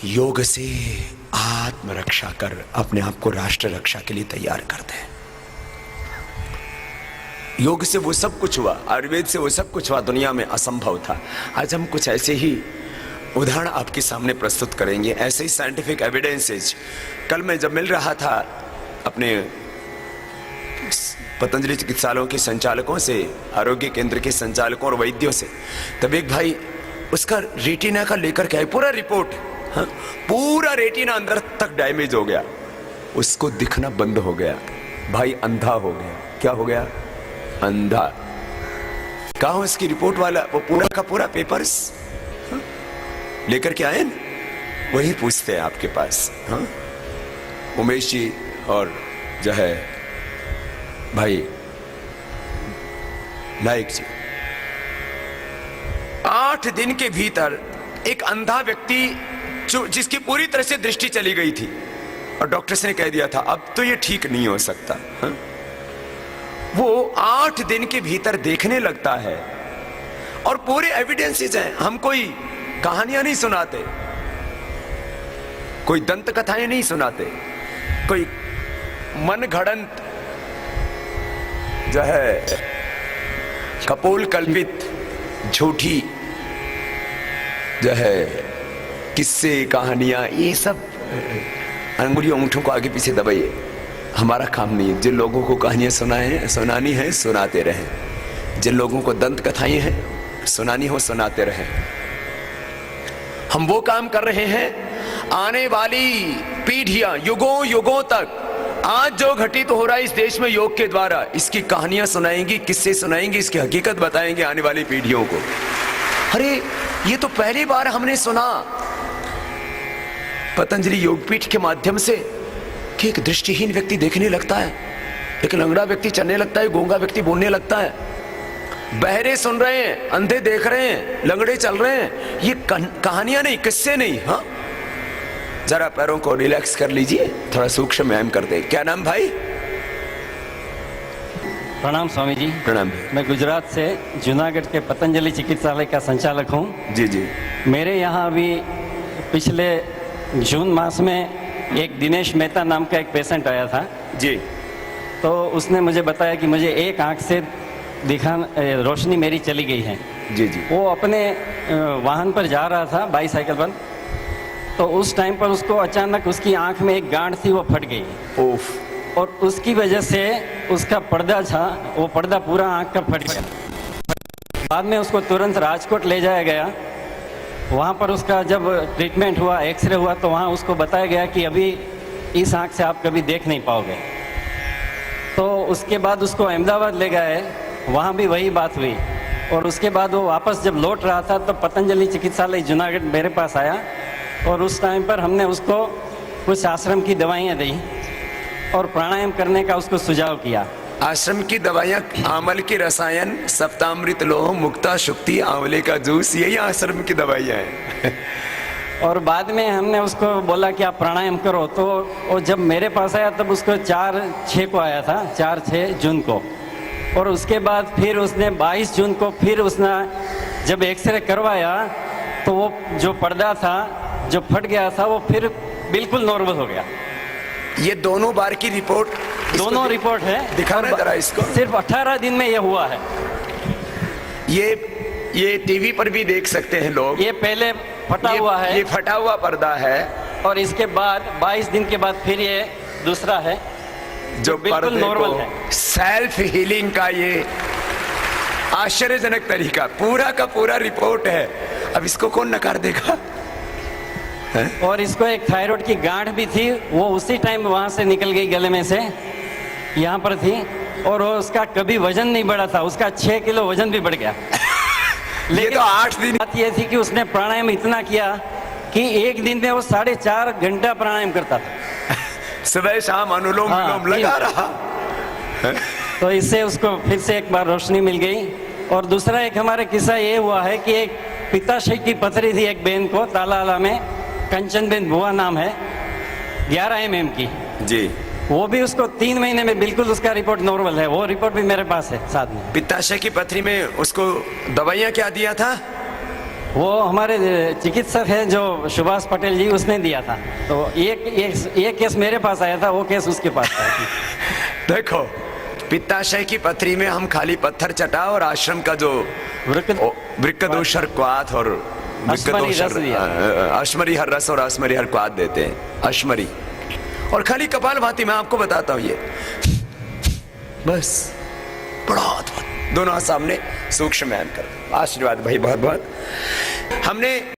योग से आत्मरक्षा कर अपने आप को राष्ट्र रक्षा के लिए तैयार कर दे। योग से वो सब कुछ हुआ, आयुर्वेद से वो सब कुछ हुआ, दुनिया में असंभव था। आज हम कुछ ऐसे ही उदाहरण आपके सामने प्रस्तुत करेंगे, ऐसे ही साइंटिफिक एविडेंसेज। कल मैं जब मिल रहा था अपने पतंजलि चिकित्सालयों के संचालकों से, आरोग्य केंद्र के संचालकों और वैद्यों से, तब एक भाई उसका रेटिना का लेकर के आए पूरा रिपोर्ट। हाँ, पूरा रेटिना अंदर तक डैमेज हो गया, उसको दिखना बंद हो गया, भाई अंधा हो गया। क्या हो गया? अंधा। कहा उसकी रिपोर्ट वाला, वो पूरा का पूरा पेपर्स लेकर के आए, वही पूछते हैं आपके पास। हाँ, उमेश जी और जो है भाई नायक जी, 8 दिन के भीतर एक अंधा व्यक्ति जो जिसकी पूरी तरह से दृष्टि चली गई थी, और डॉक्टर्स ने कह दिया था अब तो ये ठीक नहीं हो सकता। हाँ? वो 8 दिन के भीतर देखने लगता है, और पूरे एविडेंसेस हैं। हम कोई कहानियां नहीं सुनाते, कोई दंत कथाएं नहीं सुनाते, कोई मन घड़ंत जो है कपोल कल्पित झूठी जो है किस्से कहानियां, ये सब अंगुलियों अंगूठों को आगे पीछे दबाइए, हमारा काम नहीं है। जिन लोगों को कहानियां सुनानी है सुनाते रहें, जिन लोगों को दंत कथाएं हैं सुनानी हो सुनाते रहें। हम वो काम कर रहे हैं, आने वाली पीढ़ियां युगों युगों तक आज जो घटित हो रहा है इस देश में योग के द्वारा, इसकी कहानियां सुनाएंगी, किस्से सुनाएंगी, इसकी हकीकत बताएंगे आने वाली पीढ़ियों को। अरे ये तो पहली बार हमने सुना पतंजलि योगपीठ के माध्यम से कि एक दृष्टिहीन व्यक्ति देखने लगता है, एक लंगड़ा व्यक्ति चलने लगता है, गूंगा व्यक्ति बोलने लगता है, बहरे सुन रहे हैं, अंधे देख रहे हैं, लंगड़े चल रहे हैं। ये कहानियां नहीं, किस्से नहीं। हाँ, जरा पैरों को रिलैक्स कर लीजिए, थोड़ा सूक्ष्म व्यायाम कर दे। क्या नाम भाई? प्रणाम स्वामी जी। प्रणाम। मैं गुजरात से जूनागढ़ के पतंजलि चिकित्सालय का संचालक हूँ। जी जी। मेरे यहाँ अभी पिछले जून मास में एक दिनेश मेहता नाम का एक पेशेंट आया था जी। तो उसने मुझे बताया कि मुझे एक आंख से रोशनी मेरी चली गई है। जी जी। वो अपने वाहन पर जा रहा था, बाईसाइकिल पर, तो उस टाइम पर उसको अचानक उसकी आंख में एक गांठ थी, वो फट गई। ओफ। और उसकी वजह से उसका पर्दा था, वो पर्दा पूरा आंख का फट गया। बाद में उसको तुरंत राजकोट ले जाया गया। वहाँ पर उसका जब ट्रीटमेंट हुआ, एक्सरे हुआ, तो वहाँ उसको बताया गया कि अभी इस आंख से आप कभी देख नहीं पाओगे। तो उसके बाद उसको अहमदाबाद ले गए, वहाँ भी वही बात हुई। और उसके बाद वो वापस जब लौट रहा था तो पतंजलि चिकित्सालय जूनागढ़ मेरे पास आया, और उस टाइम पर हमने उसको कुछ आश्रम की दवाइयाँ दी और प्राणायाम करने का उसको सुझाव किया। आश्रम की दवाइयाँ, आमल की रसायन, सप्तामृत लोह, मुक्ता शुक्ति, आंवले का जूस, यही आश्रम की दवाइयाँ हैं। और बाद में हमने उसको बोला कि आप प्राणायाम करो, तो वो जब मेरे पास आया तब उसको 4/6 को आया था, 4-6 जून को। और उसके बाद फिर उसने 22 जून को फिर उसने जब एक्सरे करवाया तो वो जो पर्दा था जो फट गया था वो फिर बिल्कुल नॉर्मल हो गया। ये दोनों बार की रिपोर्ट, दोनों रिपोर्ट है। दिखाना जरा इसको। सिर्फ 18 दिन में ये हुआ है। ये टीवी पर भी देख सकते हैं लोग। ये पहले फटा हुआ है, ये फटा हुआ पर्दा है, और इसके बाद 22 दिन के बाद फिर ये दूसरा है जो बिल्कुल नॉर्मल है। सेल्फ हीलिंग का ये आश्चर्यजनक तरीका, पूरा का पूरा रिपोर्ट है। अब इसको कौन नकार देगा? और इसको एक थायराइड की गांठ भी थी, वो उसी टाइम वहां से निकल गई, गले में से यहाँ पर थी, और वो उसका कभी वजन नहीं बढ़ा था, उसका 6 किलो वजन भी बढ़ गया। लेकिन तो 8 दिन बात ये थी कि उसने प्राणायाम इतना किया कि एक दिन में वो 4.5 घंटा प्राणायाम करता था। सुबह शाम अनुलोम विलोम लगा रहा। तो इससे उसको फिर से एक बार रोशनी मिल गई। और दूसरा एक हमारे किस्सा ये हुआ है कि एक पित्ताशय की पथरी थी एक बहन को, तालाला में, कंचन बेन बुआ नाम है, 11 mm की जी। वो भी उसको 3 महीने में बिल्कुल उसका रिपोर्ट नॉर्मल है। वो रिपोर्ट भी मेरे पास है साथ में। पित्ताशय की पथरी में उसको दवाइयाँ क्या दिया था? वो हमारे चिकित्सक हैं जो सुभाष पटेल जी, उसने दिया था। तो एक केस मेरे पास आया था, वो केस उसके पास आया था। देखो, पित्ताशय की पथरी में हम खाली पत्थर चटा और आश्रम का जो वृक्कदोषर क्वाथ और अश्मरी हर रस और अश्मरी हर क्वाथ देते हैं, अश्मरी और खाली कपाल भाती। मैं आपको बताता हूं ये बस बड़ा अद्भुत। दोनों सामने सूक्ष्म बयान कर, आशीर्वाद भाई बहुत बहुत। हमने